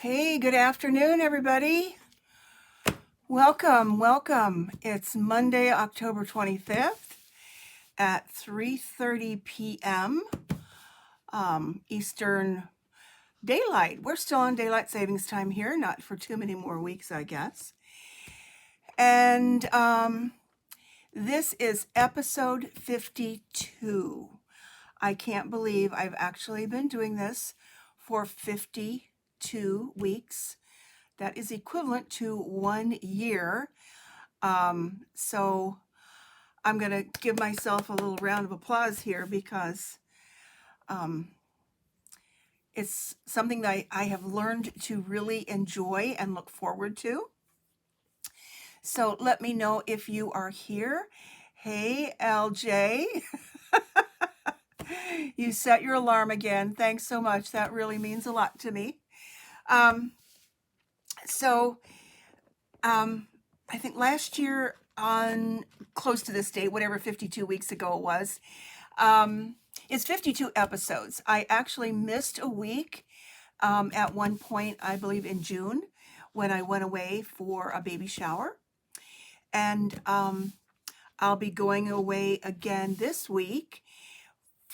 Hey, good afternoon, everybody. Welcome. It's Monday, October 25th at 3:30 p.m. Eastern Daylight. We're still on daylight savings time here, not for too many more weeks, I guess. And this is episode 52. I can't believe I've actually been doing this for 52 weeks. That is equivalent to 1 year. So I'm going to give myself a little round of applause here because it's something that I have learned to really enjoy and look forward to. So let me know if you are here. Hey, LJ. You set your alarm again. Thanks so much. That really means a lot to me. So I think last year on close to this date, whatever 52 weeks ago it was, it's 52 episodes. I actually missed a week at one point, I believe in June, when I went away for a baby shower. And I'll be going away again this week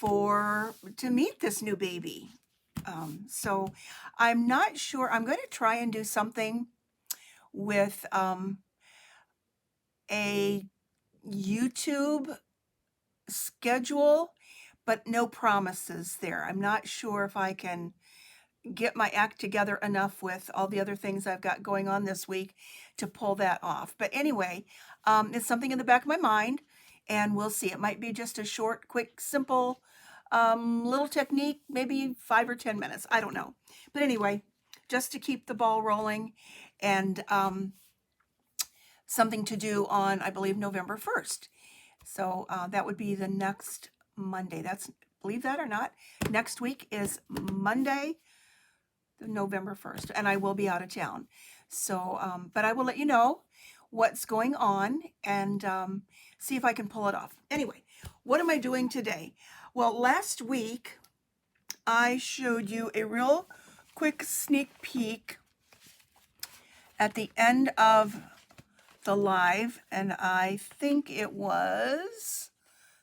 to meet this new baby. So I'm not sure. I'm going to try and do something with a YouTube schedule, but no promises there. I'm not sure if I can get my act together enough with all the other things I've got going on this week to pull that off. But anyway, it's something in the back of my mind, and we'll see. It might be just a short, quick, simple little technique, maybe 5 or 10 minutes. I don't know. But anyway, just to keep the ball rolling, and something to do on, I believe, November 1st. So that would be the next Monday. Believe that or not, next week is Monday, November 1st, and I will be out of town. So, but I will let you know what's going on and see if I can pull it off. Anyway, what am I doing today? Well, last week I showed you a real quick sneak peek at the end of the live, and I think it was,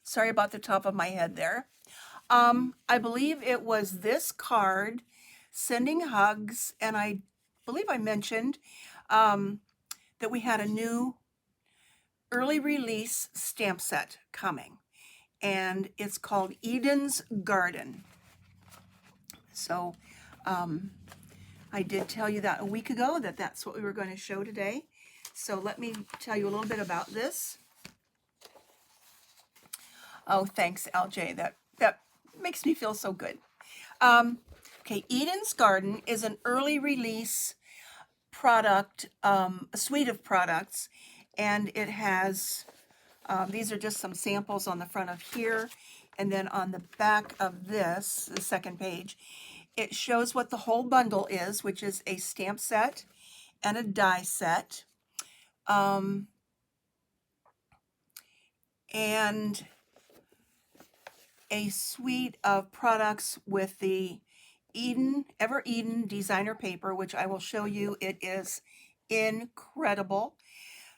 sorry about the top of my head there. I believe it was this card, Sending Hugs, and I believe I mentioned that we had a new early release stamp set coming, and it's called Eden's Garden. So I did tell you that a week ago that that's what we were going to show today. So let me tell you a little bit about this. Oh, thanks, LJ. That makes me feel so good. Okay, Eden's Garden is an early release product, a suite of products, and it has, these are just some samples on the front of here, and then on the back of this, the second page, it shows what the whole bundle is, which is a stamp set and a die set. And a suite of products with the Ever Eden designer paper, which I will show you. It is incredible.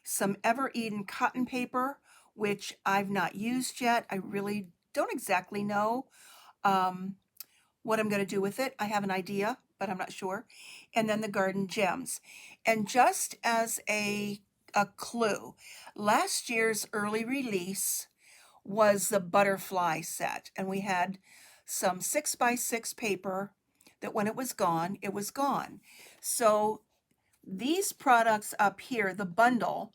Some Ever Eden cotton paper, which I've not used yet. I really don't exactly know what I'm going to do with it. I have an idea, but I'm not sure. And then the Garden Gems. And just as a clue, last year's early release was the butterfly set, and we had some 6x6 paper that when it was gone, it was gone. So these products up here, the bundle,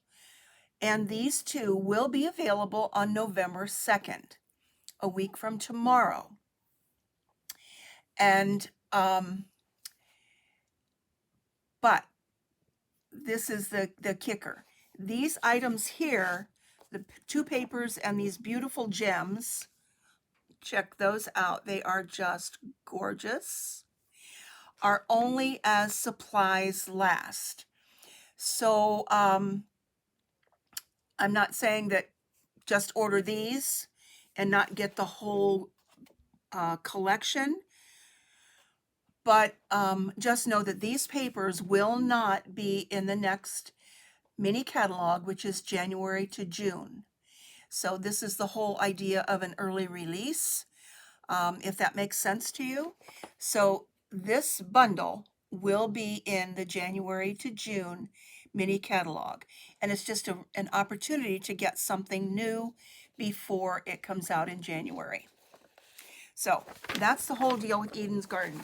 and these two will be available on November 2nd, a week from tomorrow. And but this is the kicker. These items here, the two papers and these beautiful gems, check those out. They are just gorgeous. Are only as supplies last. So I'm not saying that just order these and not get the whole collection. But just know that these papers will not be in the next mini catalog, which is January to June. So this is the whole idea of an early release, if that makes sense to you. So this bundle will be in the January to June mini catalog. And it's just an opportunity to get something new before it comes out in January. So that's the whole deal with Eden's Garden.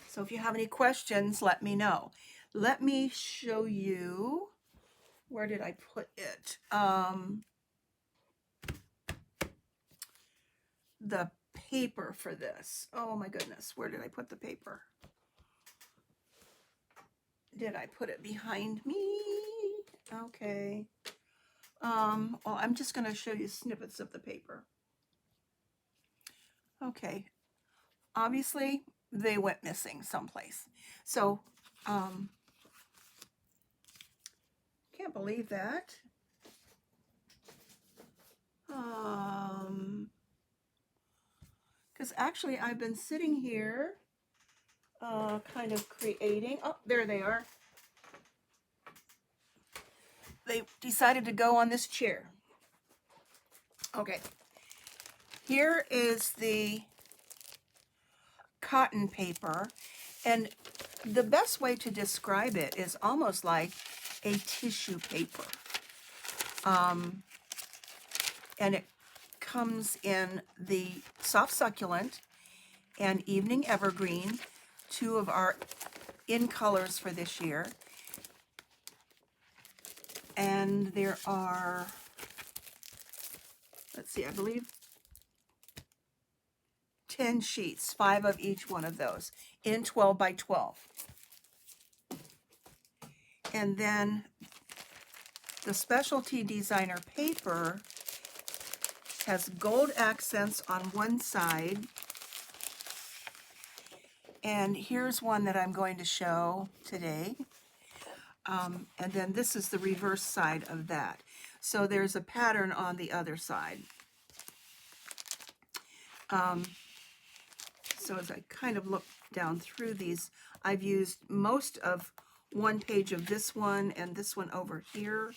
So if you have any questions, let me know. Let me show you, where did I put it? The paper for this. Oh my goodness, where did I put the paper? Did I put it behind me? Okay. Well, I'm just going to show you snippets of the paper. Okay. Obviously, they went missing someplace. So, can't believe that. Because actually I've been sitting here kind of creating. Oh, there they are. They decided to go on this chair. Okay. Here is the cotton paper, and the best way to describe it is almost like a tissue paper. And it comes in the soft succulent and evening evergreen, two of our in colors for this year. And there are, let's see, I believe 10 sheets, 5 of each one of those in 12 by 12. And then the specialty designer paper has gold accents on one side. And here's one that I'm going to show today. And then this is the reverse side of that. So there's a pattern on the other side. So as I kind of look down through these, I've used most of one page of this one and this one over here.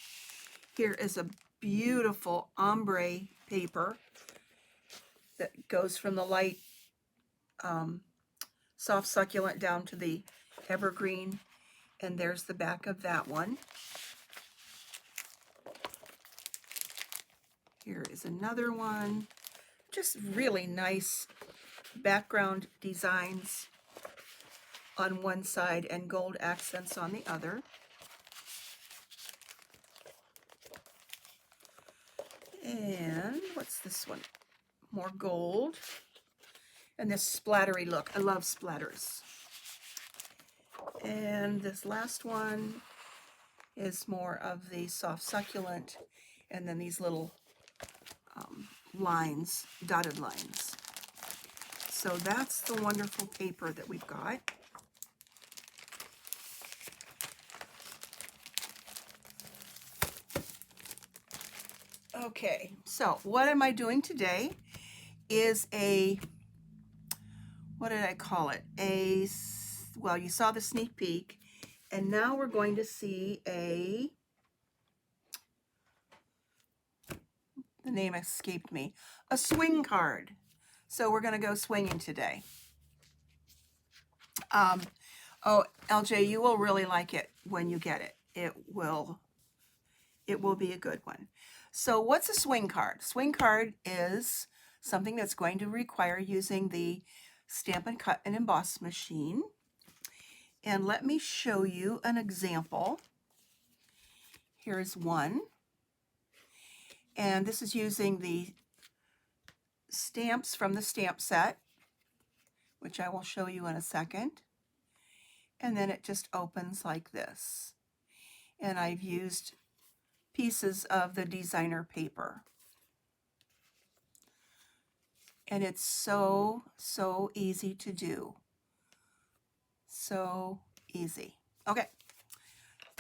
Here is a beautiful ombre paper that goes from the light soft succulent down to the evergreen. And there's the back of that one. Here is another one. Just really nice background designs on one side and gold accents on the other. And what's this one? More gold. And this splattery look. I love splatters. And this last one is more of the soft succulent, and then these little lines, dotted lines. So that's the wonderful paper that we've got. Okay, so what am I doing today is what did I call it? Well, you saw the sneak peek, and now we're going to see the name escaped me, a swing card. So we're going to go swinging today. Oh, LJ, you will really like it when you get it. It will be a good one. So what's a swing card? Swing card is something that's going to require using the Stampin' Cut and Emboss machine. And let me show you an example. Here's one. And this is using the stamps from the stamp set, which I will show you in a second. And then it just opens like this. And I've used pieces of the designer paper. And it's so, so easy to do. So easy. Okay,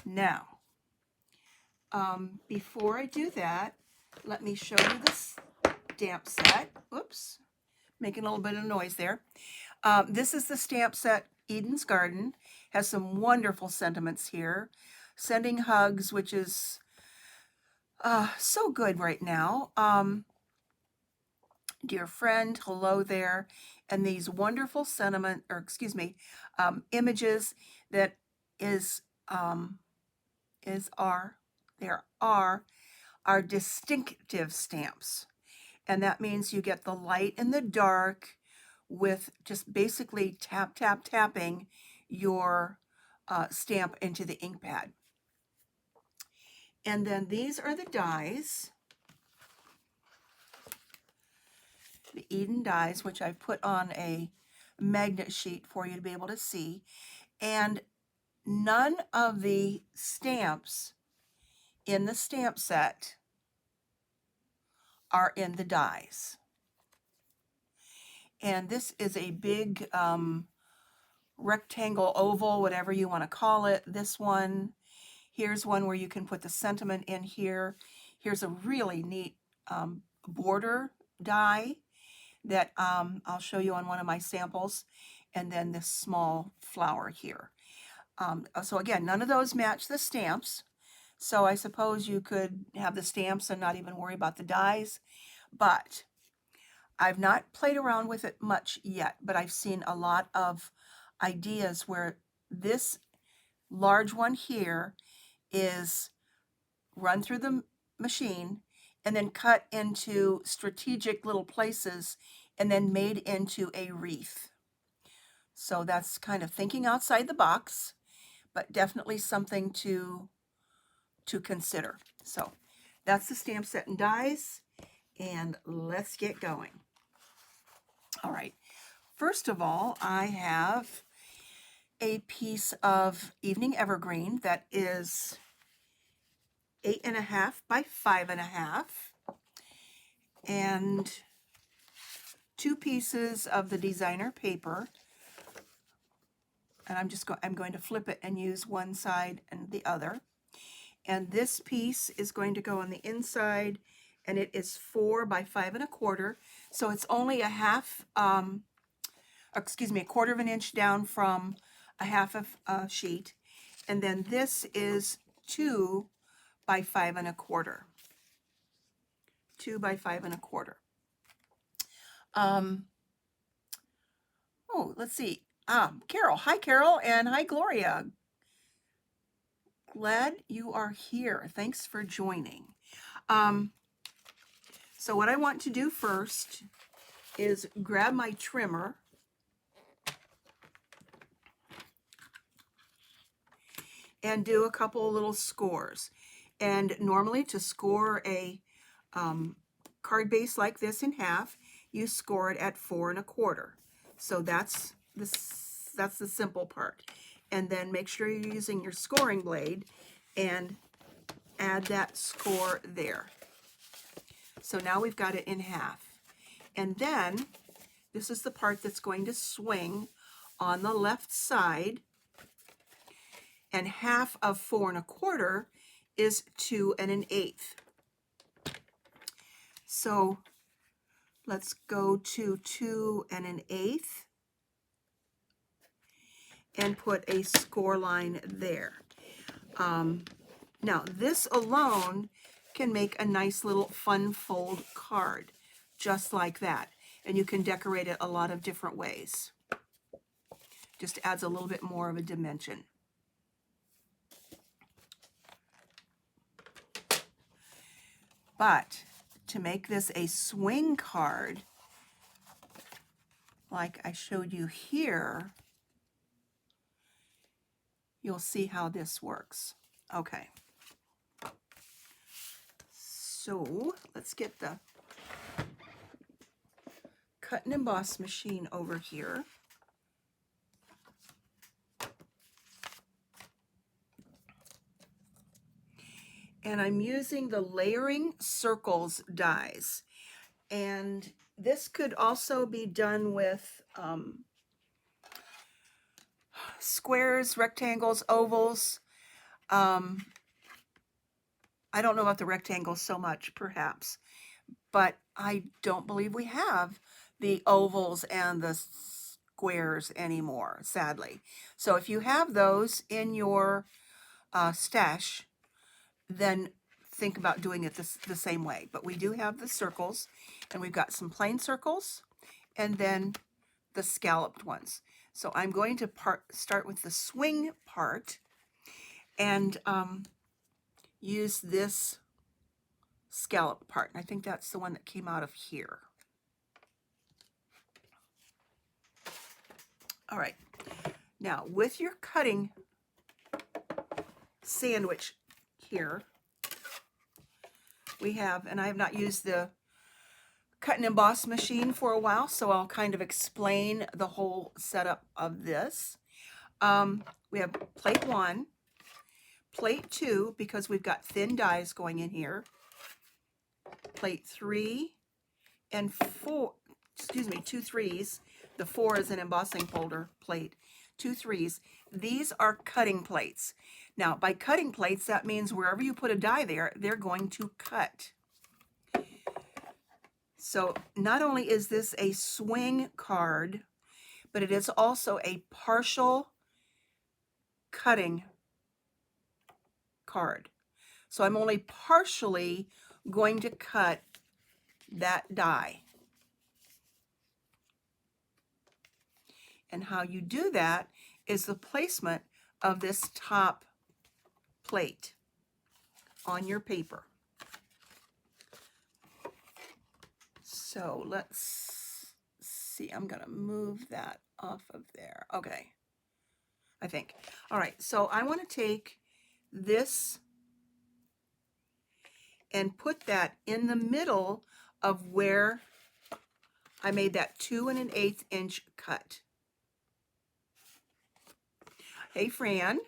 now, before I do that, let me show you this stamp set. Oops, making a little bit of noise there. This is the stamp set Eden's Garden. Has some wonderful sentiments here. Sending hugs, which is so good right now. Dear friend, hello there. And these wonderful sentiment, or excuse me, images that there are our distinctive stamps. And that means you get the light and the dark with just basically tap, tap, tapping your stamp into the ink pad. And then these are the dies, the Eden dies, which I put on a magnet sheet for you to be able to see. And none of the stamps in the stamp set are in the dies. And this is a big rectangle, oval, whatever you want to call it. This one, here's one where you can put the sentiment in here. Here's a really neat border die that I'll show you on one of my samples. And then this small flower here. So again, none of those match the stamps. So I suppose you could have the stamps and not even worry about the dies. But I've not played around with it much yet, but I've seen a lot of ideas where this large one here is run through the machine and then cut into strategic little places and then made into a wreath. So that's kind of thinking outside the box, but definitely something to consider. So that's the stamp set and dies, and let's get going. All right, first of all, I have a piece of evening evergreen that is 8.5 by 5.5, and 2 pieces of the designer paper. And I'm going to flip it and use one side and the other. And this piece is going to go on the inside, and it is 4 by 5.25. So it's only a quarter of an inch down from a half of a sheet. And then this is 2 by 5.25. 2 by 5.25. Oh, let's see. Carol. Hi, Carol, and hi, Gloria. Glad you are here. Thanks for joining. So what I want to do first is grab my trimmer and do a couple little scores. And normally to score a card base like this in half, you score it at 4.25. So that's the simple part. And then make sure you're using your scoring blade and add that score there. So now we've got it in half. And then this is the part that's going to swing on the left side. And half of 4.25 is 2 1/8. So let's go to 2 1/8 and put a score line there. Now this alone can make a nice little fun fold card, just like that. And you can decorate it a lot of different ways. Just adds a little bit more of a dimension. But to make this a swing card, like I showed you here, you'll see how this works. Okay. So let's get the cut and emboss machine over here. And I'm using the Layering Circles dies. And this could also be done with squares, rectangles, ovals. I don't know about the rectangles so much, perhaps, but I don't believe we have the ovals and the squares anymore, sadly. So if you have those in your stash, then think about doing it the same way. But we do have the circles, and we've got some plain circles and then the scalloped ones. So I'm going to start with the swing part and use this scallop part. And I think that's the one that came out of here. All right. Now, with your cutting sandwich here, we have, and I have not used the cut and emboss machine for a while, so I'll kind of explain the whole setup of this. We have plate 1, plate 2, because we've got thin dies going in here, plate 3 and 4, excuse me, 2 3s. The 4 is an embossing folder plate, 2 3s. These are cutting plates. Now, by cutting plates, that means wherever you put a die there, they're going to cut. So not only is this a swing card, but it is also a partial cutting card. So I'm only partially going to cut that die. And how you do that is the placement of this top plate on your paper. So let's see, I'm going to move that off of there. Okay, I think. All right, so I want to take this and put that in the middle of where I made that 2 1/8 inch cut. Hey, Fran,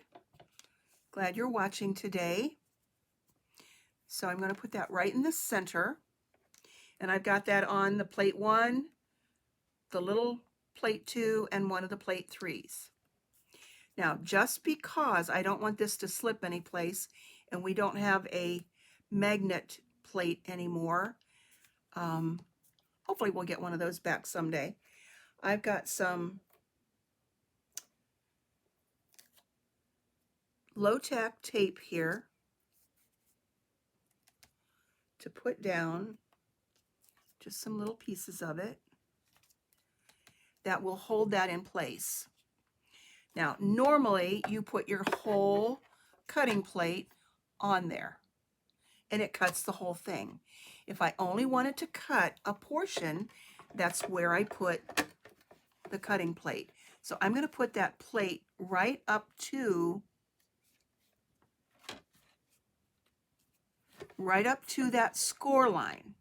glad you're watching today. So I'm going to put that right in the center. And I've got that on the plate 1, the little plate 2, and one of the plate 3s. Now, just because I don't want this to slip any place, and we don't have a magnet plate anymore, hopefully we'll get one of those back someday. I've got some low-tack tape here to put down, just some little pieces of it that will hold that in place. Now, normally you put your whole cutting plate on there and it cuts the whole thing. If I only wanted to cut a portion, that's where I put the cutting plate. So I'm going to put that plate right up to that score line.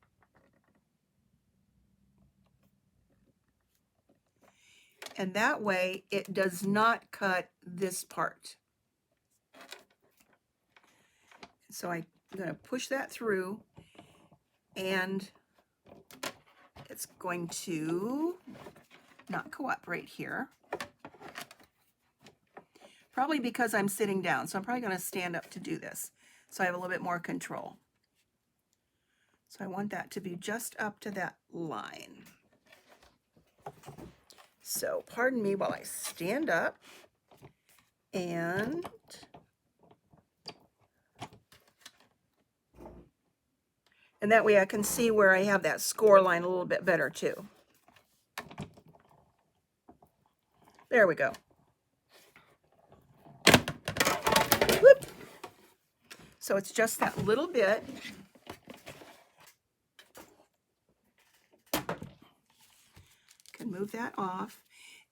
And that way it does not cut this part. So I'm going to push that through, and it's going to not cooperate here. Probably because I'm sitting down, so I'm probably going to stand up to do this, so I have a little bit more control. So I want that to be just up to that line. So pardon me while I stand up, and that way I can see where I have that score line a little bit better too. There we go. Whoop. So it's just that little bit. Can move that off.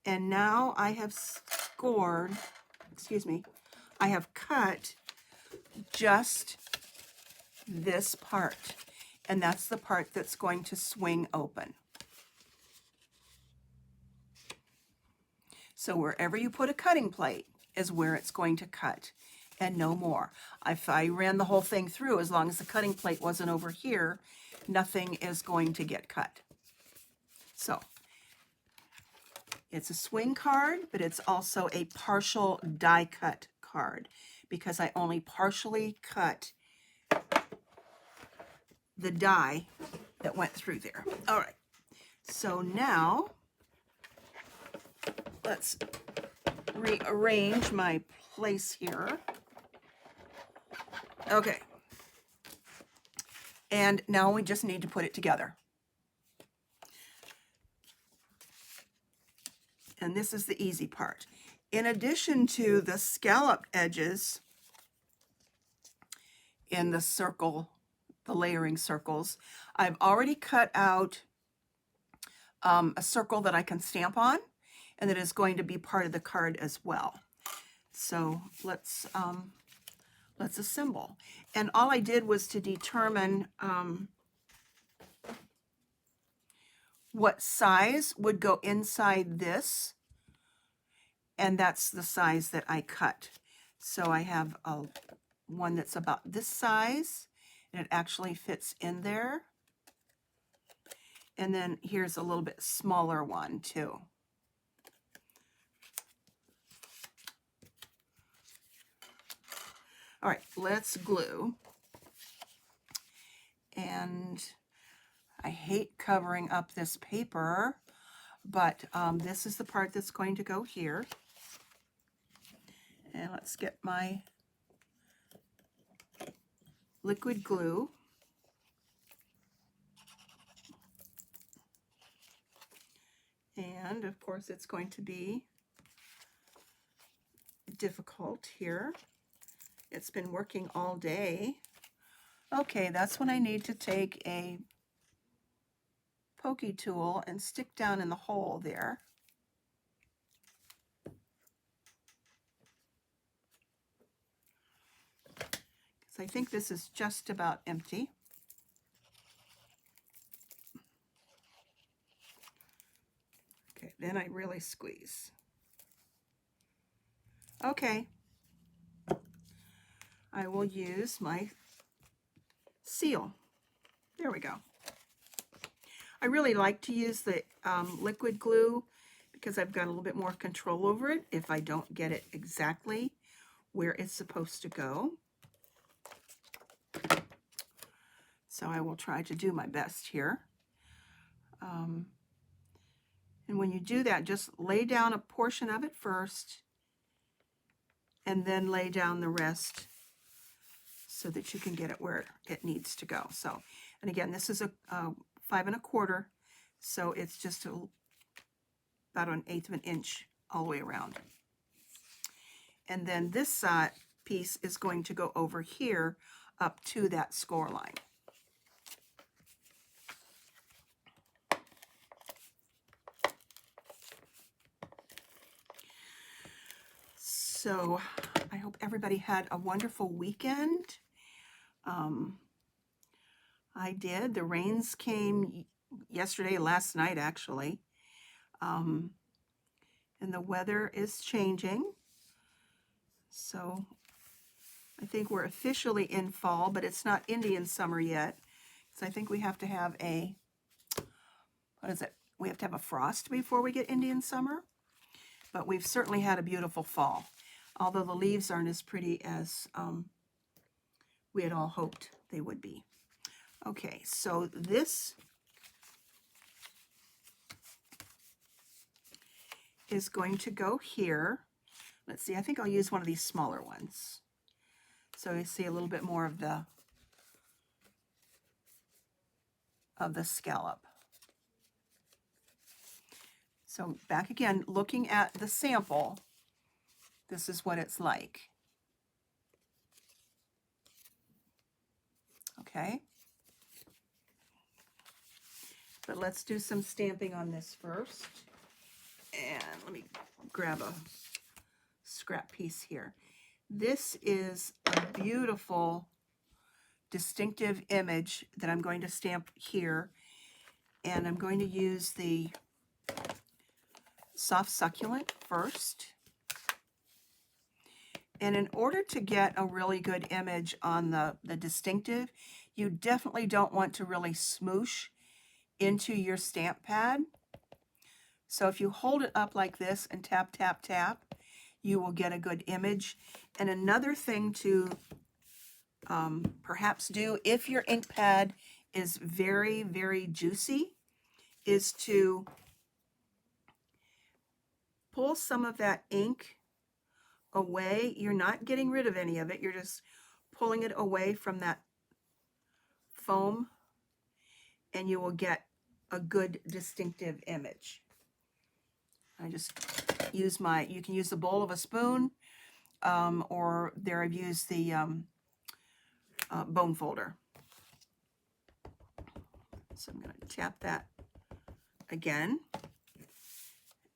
And now I have scored, excuse me, I have cut just this part. And that's the part that's going to swing open. So wherever you put a cutting plate is where it's going to cut, and no more. If I ran the whole thing through, as long as the cutting plate wasn't over here, nothing is going to get cut. So it's a swing card, but it's also a partial die cut card because I only partially cut the die that went through there. All right, so now let's rearrange my place here. Okay. And now we just need to put it together. And this is the easy part. In addition to the scalloped edges in the circle, the layering circles, I've already cut out a circle that I can stamp on, and that is going to be part of the card as well. So let's assemble. And all I did was to determine what size would go inside this, and that's the size that I cut. So I have one that's about this size, and it actually fits in there. And then here's a little bit smaller one too. All right, let's glue. And I hate covering up this paper, but this is the part that's going to go here. And let's get my liquid glue. And of course it's going to be difficult here. It's been working all day. Okay, that's when I need to take a pokey tool and stick down in the hole there. Because I think this is just about empty. Okay, then I really squeeze. Okay. I will use my seal. There we go. I really like to use the liquid glue because I've got a little bit more control over it if I don't get it exactly where it's supposed to go. So I will try to do my best here. And when you do that, just lay down a portion of it first and then lay down the rest so that you can get it where it needs to go. So, and again, this is a 5 1/4, so it's just about 1/8 of an inch all the way around. And then this piece is going to go over here up to that score line. So I hope everybody had a wonderful weekend. I did. The rains came yesterday, last night actually. And the weather is changing. So I think we're officially in fall, but it's not Indian summer yet. So I think we have to have a, what is it? We have to have a frost before we get Indian summer. But we've certainly had a beautiful fall, although the leaves aren't as pretty as we had all hoped they would be. Okay, so this is going to go here. Let's see, I think I'll use one of these smaller ones. So you see a little bit more of the scallop. So back again, looking at the sample, this is what it's like. Okay. But let's do some stamping on this first. And let me grab a scrap piece here. This is a beautiful, distinctive image that I'm going to stamp here. And I'm going to use the soft succulent first. And in order to get a really good image on the distinctive, you definitely don't want to really smoosh into your stamp pad. So if you hold it up like this and tap, tap, tap, you will get a good image. And another thing to perhaps do if your ink pad is very, very juicy is to pull some of that ink away. You're not getting rid of any of it. You're just pulling it away from that foam, and you will get a good distinctive image. I just use you can use the bowl of a spoon, or there I've used the bone folder. So I'm going to tap that again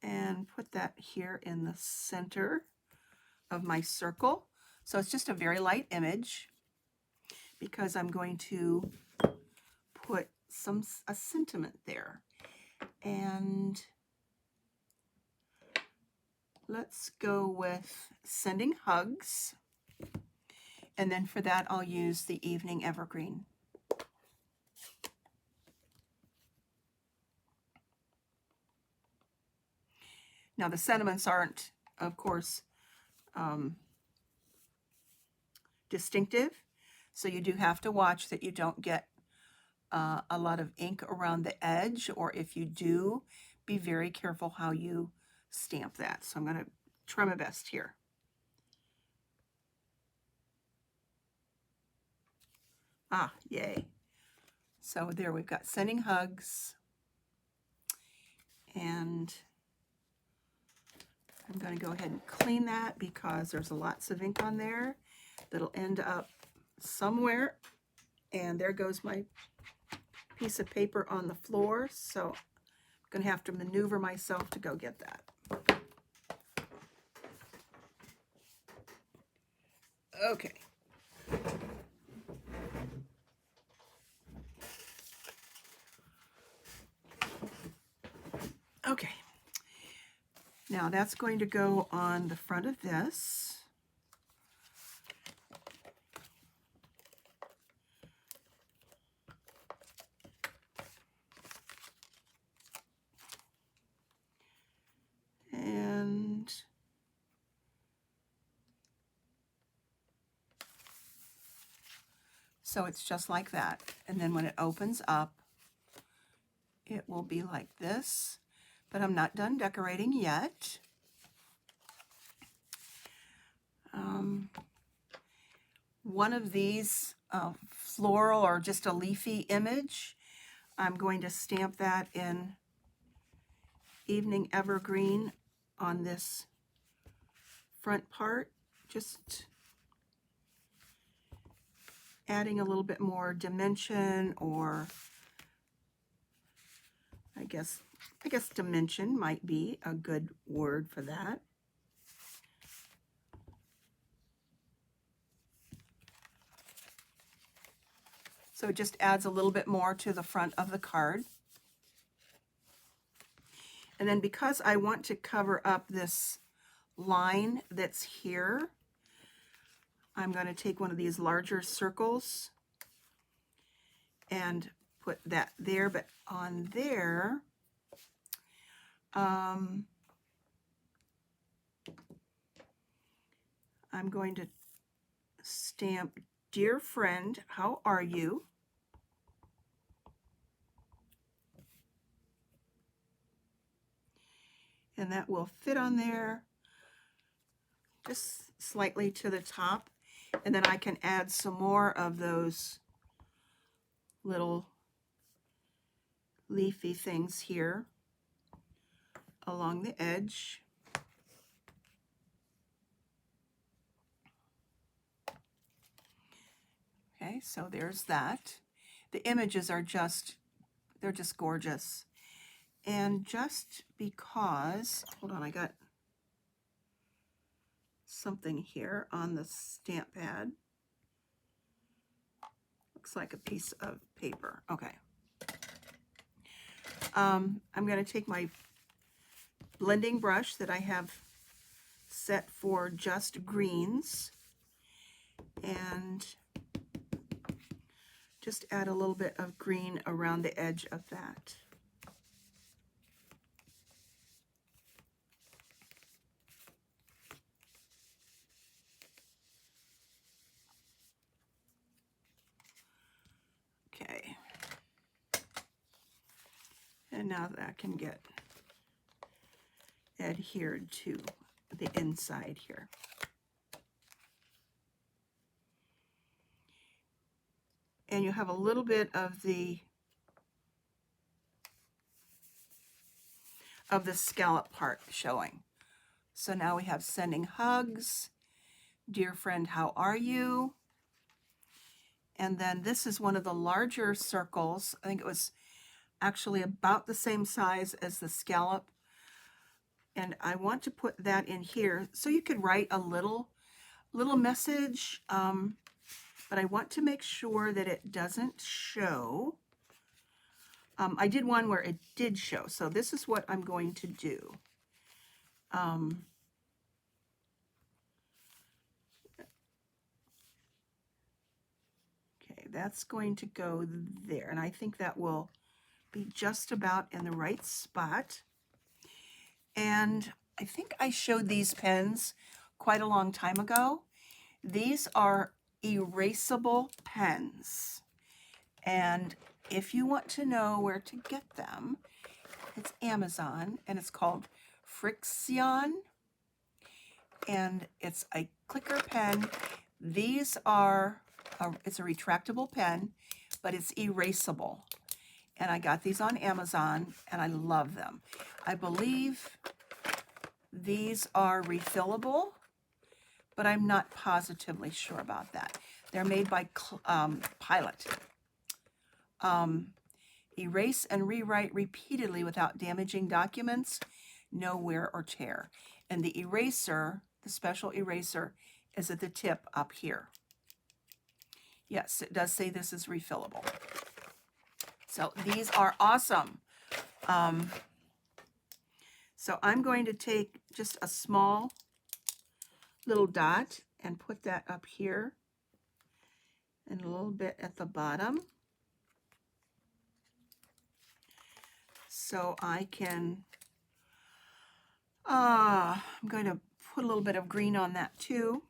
and put that here in the center of my circle. So it's just a very light image because I'm going to put a sentiment there. And let's go with sending hugs. And then for that, I'll use the evening evergreen. Now the sentiments aren't, of course, distinctive, so you do have to watch that you don't get a lot of ink around the edge, or if you do, be very careful how you stamp that. So I'm going to try my best here. Ah, yay. So there we've got sending hugs, and I'm going to go ahead and clean that because there's lots of ink on there that'll end up somewhere, and there goes my piece of paper on the floor, so I'm going to have to maneuver myself to go get that. Okay. Okay. Now that's going to go on the front of this. And so it's just like that. And then when it opens up, it will be like this. But I'm not done decorating yet. One of these floral or just a leafy image, I'm going to stamp that in evening evergreen on this front part, just adding a little bit more dimension, or I guess dimension might be a good word for that. So it just adds a little bit more to the front of the card. And then because I want to cover up this line that's here, I'm going to take one of these larger circles and put that there, but on there, I'm going to stamp, "Dear friend, how are you?" And that will fit on there just slightly to the top. And then I can add some more of those little leafy things here along the edge. Okay, so there's that. The images are they're just gorgeous. And just because, hold on, I got something here on the stamp pad. Looks like a piece of paper. Okay. I'm going to take my blending brush that I have set for just greens and just add a little bit of green around the edge of that. Okay. And now that I can get adhered to the inside here. And you have a little bit of the scallop part showing. So now we have sending hugs, dear friend, how are you? And then this is one of the larger circles. I think it was actually about the same size as the scallop. And I want to put that in here so you could write a little message, but I want to make sure that it doesn't show. I did one where it did show, so this is what I'm going to do. Okay, that's going to go there, and I think that will be just about in the right spot. And I think I showed these pens quite a long time ago. These are erasable pens, and if you want to know where to get them, it's Amazon, and it's called Frixion, and it's a clicker pen. These are, it's a retractable pen, but it's erasable. And I got these on Amazon, and I love them. I believe these are refillable, but I'm not positively sure about that. They're made by Pilot. Erase and rewrite repeatedly without damaging documents, no wear or tear. And the eraser, the special eraser, is at the tip up here. Yes, it does say this is refillable. So these are awesome. So I'm going to take just a small little dot and put that up here and a little bit at the bottom. So I can, I'm going to put a little bit of green on that too.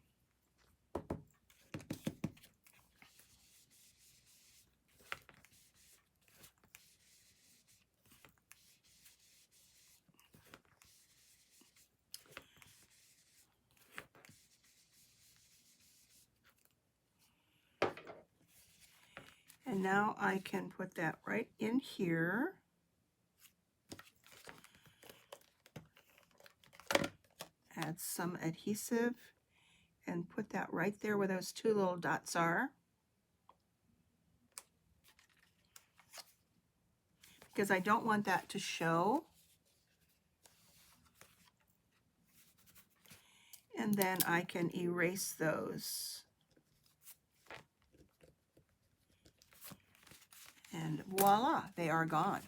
And now I can put that right in here. Add some adhesive and put that right there where those two little dots are. Because I don't want that to show. And then I can erase those. And voila, they are gone.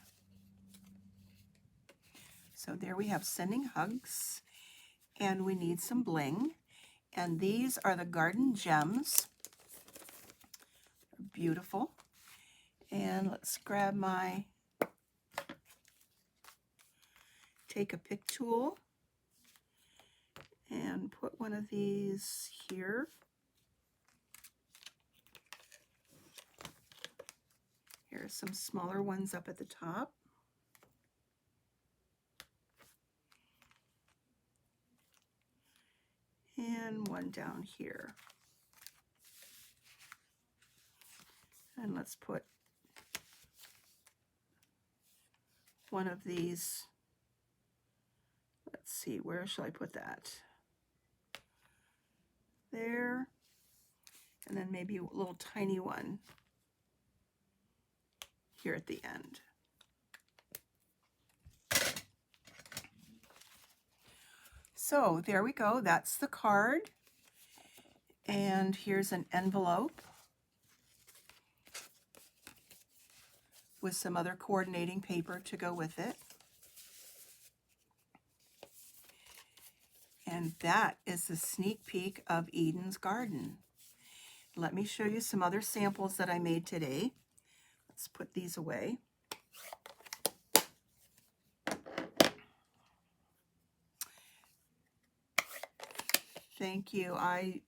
So there we have sending hugs, and we need some bling. And these are the Garden Gems. They're beautiful. And let's grab my take a pick tool and put one of these here. Here's some smaller ones up at the top. And one down here. And let's put one of these. Let's see, where shall I put that? There. And then maybe a little tiny one here at the end. So there we go. That's the card. And here's an envelope with some other coordinating paper to go with it. And that is the sneak peek of Eden's Garden. Let me show you some other samples that I made today. Let's put these away. Thank you. I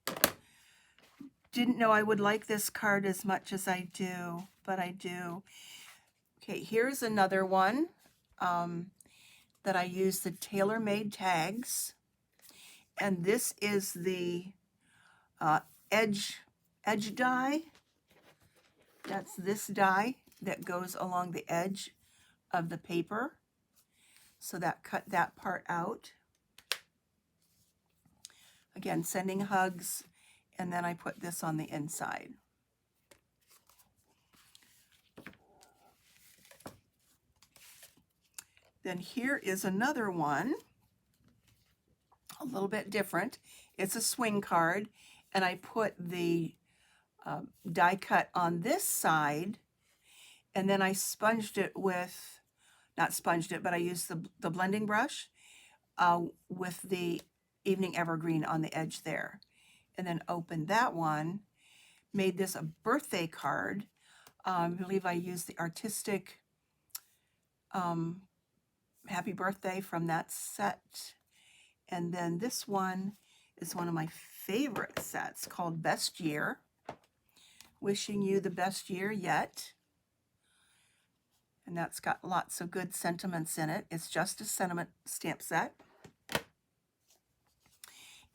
didn't know I would like this card as much as I do, but I do. Okay, here's another one. that I use the Tailor-made tags, and this is the edge die. That's this die that goes along the edge of the paper. So that cut that part out. Again, sending hugs, and then I put this on the inside. Then here is another one, a little bit different. It's a swing card, and I put the die cut on this side, and then I sponged it with, not sponged it, but I used the blending brush with the Evening Evergreen on the edge there. And then opened that one, made this a birthday card. I believe I used the artistic Happy Birthday from that set. And then this one is one of my favorite sets called Best Year. Wishing you the best year yet. And that's got lots of good sentiments in it. It's just a sentiment stamp set.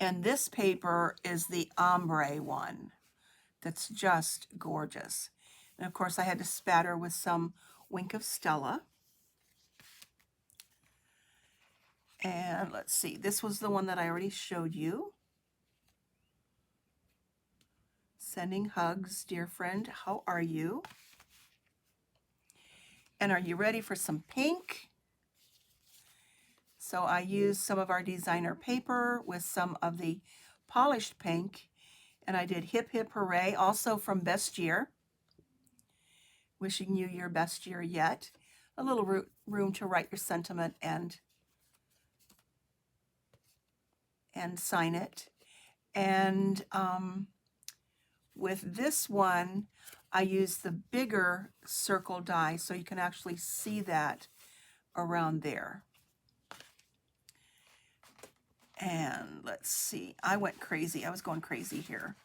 And this paper is the ombre one. That's just gorgeous. And of course I had to spatter with some Wink of Stella. And let's see, this was the one that I already showed you. Sending hugs, dear friend, how are you? And are you ready for some pink? So I used some of our designer paper with some of the polished pink, and I did Hip Hip Hooray, also from Best Year. Wishing you your best year yet. A little room to write your sentiment and sign it. And with this one, I used the bigger circle die so you can actually see that around there. And let's see, I went crazy. I was going crazy here.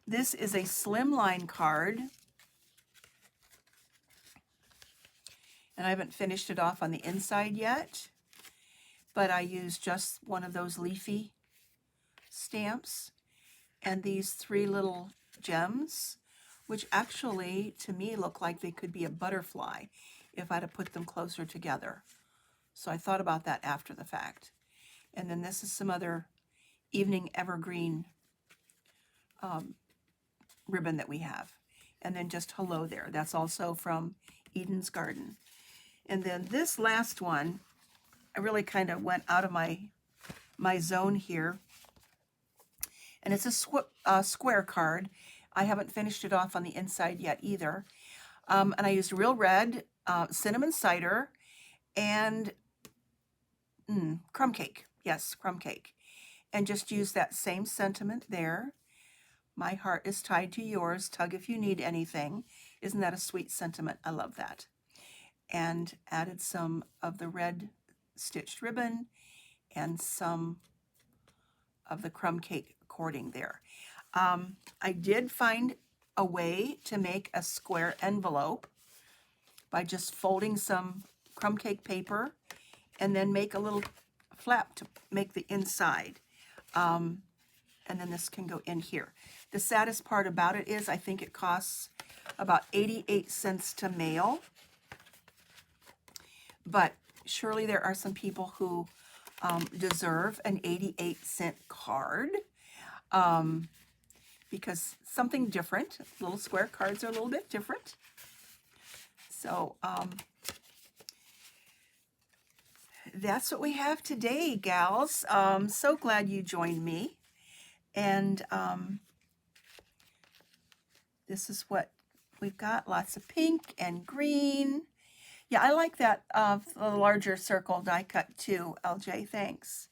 This is a slimline card. And I haven't finished it off on the inside yet. But I used just one of those leafy stamps. And these 3 little gems, which actually, to me, look like they could be a butterfly if I'd have put them closer together. So I thought about that after the fact. And then this is some other Evening Evergreen ribbon that we have. And then just hello there. That's also from Eden's Garden. And then this last one, I really kind of went out of my zone here. And it's a square card. I haven't finished it off on the inside yet either. And I used Real Red, cinnamon cider, and crumb cake. Yes, crumb cake. And just use that same sentiment there. My heart is tied to yours. Tug if you need anything. Isn't that a sweet sentiment? I love that. And added some of the red stitched ribbon and some of the crumb cake cording there. I did find a way to make a square envelope by just folding some crumb cake paper and then make a little flap to make the inside. And then this can go in here. The saddest part about it is I think it costs about 88 cents to mail. But surely there are some people who deserve an 88-cent card because something different. Little square cards are a little bit different. So that's what we have today, gals. So glad you joined me. And this is what we've got. Lots of pink and green. Yeah, I like that the larger circle die cut too, LJ. Thanks.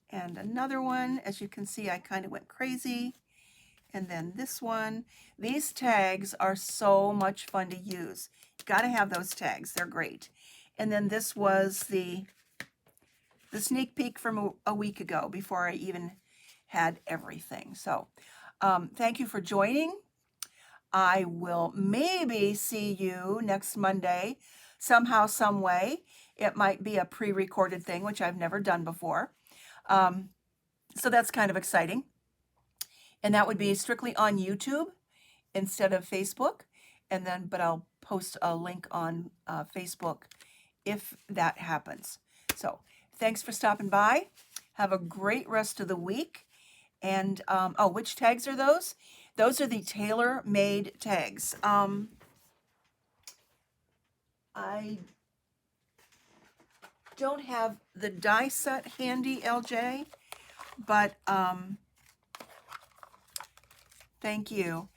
And another one, as you can see, I kind of went crazy. And then this one. These tags are so much fun to use. Got to have those tags. They're great. And then this was the sneak peek from a week ago before I even had everything. So thank you for joining. I will maybe see you next Monday somehow, some way. It might be a pre-recorded thing, which I've never done before. So that's kind of exciting. And that would be strictly on YouTube instead of Facebook. And then, but I'll post a link on Facebook if that happens. So thanks for stopping by. Have a great rest of the week. And, oh, which tags are those? Those are the Tailor made tags. I don't have the die set handy, LJ, but thank you.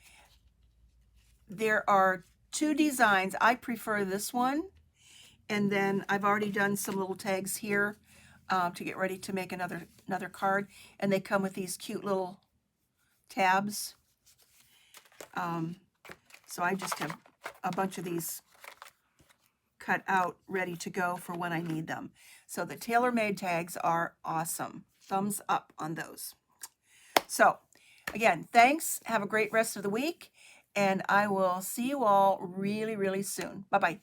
There are two designs. I prefer this one, and then I've already done some little tags here to get ready to make another card, and they come with these cute little tabs. So I just have a bunch of these cut out ready to go for when I need them. So the tailor-made tags are awesome. Thumbs up on those. So again, thanks. Have a great rest of the week, and I will see you all really, really soon. Bye-bye.